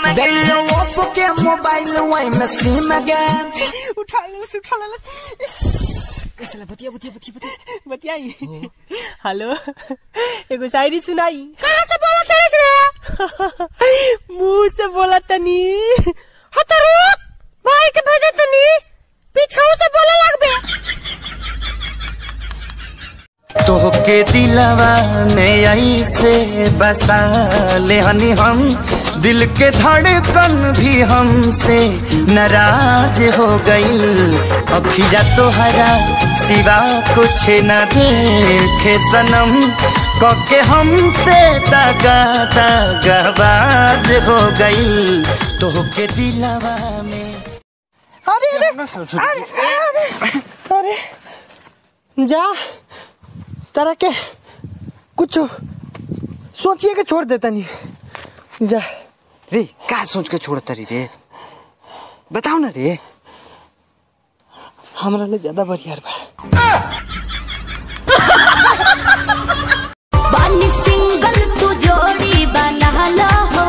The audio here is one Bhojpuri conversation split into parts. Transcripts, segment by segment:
दिल ओप्पो के मोबाइल वही में सिम गया उठा ले कसला बतियाई हेलो एगो शायरी सुनाई। कहाँ से बोला तेरे से? मुंह से बोला तनी। हतरुक भाई के भेजे तनी पीछे से बोले लगबे। तोहके दिलवा में ऐसे बसा ले हनी हम, दिल के धड़कन भी हमसे नाराज हो गई। अखिया तोहरा सिवा कुछ न देखे सनम, कके हमसे दगाबाज हो गई। तोहके दिलवा में अरे जा तारा के कुछ सोचिए के छोड़ देता नहीं जा रे। का सोच के छोड़ता रे बताओ ना रे। हमरा ले ज्यादा बढ़िया बा। बानी सिंगल तू जोड़ी बना लो हो,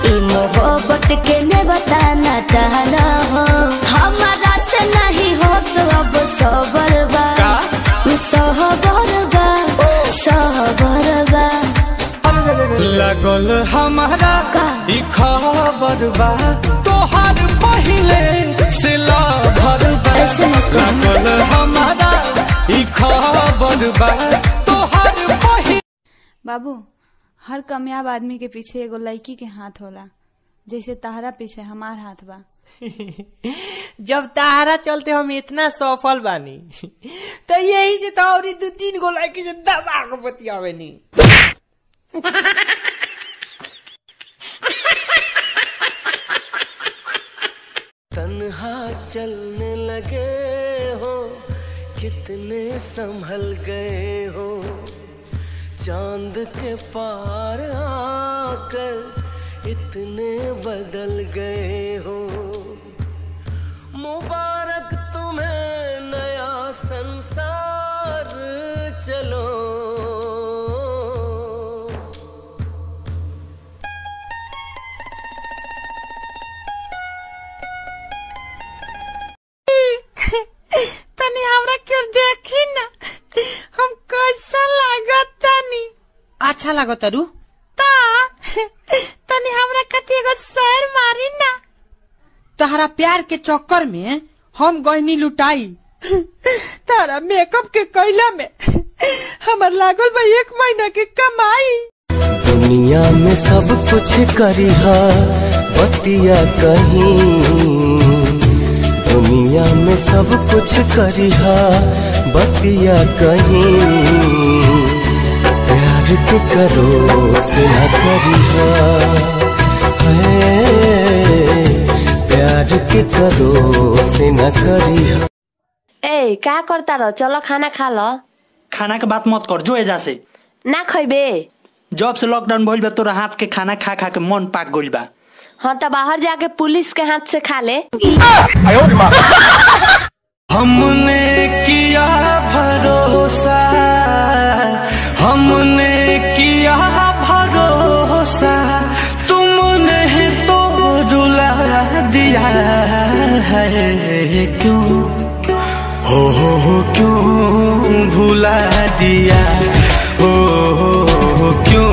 ई मोहब्बत के ने बताना चाहना हो। हमारा से नहीं हो तो अब सबर बा लगल हमारा ई खबर बा, तोहार पहिले से लभर बा। लगल हमारा ई खबर बा, तोहार पहिले। बाबू हर कामयाब आदमी के पीछे एगो लड़की के हाथ होला, जैसे ताहरा पीछे हमार हाथ बा। जब ताहरा चलते हम इतना सफल बानी तो यही से तो और 2-3 गो लड़की से दबा के बतियावे नी। तन्हा चलने लगे हो, कितने संभल गए हो, चांद के पार आकर इतने बदल गए हो। मुबारक तुम्हें नया संसार चलो। तनी हमरा क्यों देखी ना, हम कैसा लागत तनी? अच्छा लागत रू तनी हमरा कती एगो शेर मारी ना। तारा प्यार के चक्कर में हम गहनी लुटाई। तारा मेकअप के कैला में हमार लागल बा 1 महीना के कमाई। दुनिया में सब कुछ करी हा बतिया कहीं, दुनिया में सब कुछ करी हा बतिया कहीं। प्यार के करो से न करी हा, प्यार के करो से न करी हा। ए क्या करता रहो? चलो खाना खा लो। खाना के बात मत कर, जो एजा से ना खइबे। जब से लॉकडाउन भइल बा तोरा हाथ के खाना खा खा के मन पाक गइल बा। हाँ तो बाहर जाके पुलिस के हाथ से खा ले। हमने किया भरोसा, हमने किया भरोसा, तुमने तो रुला दिया है। क्यों हो क्यों भुला दिया, हो क्यों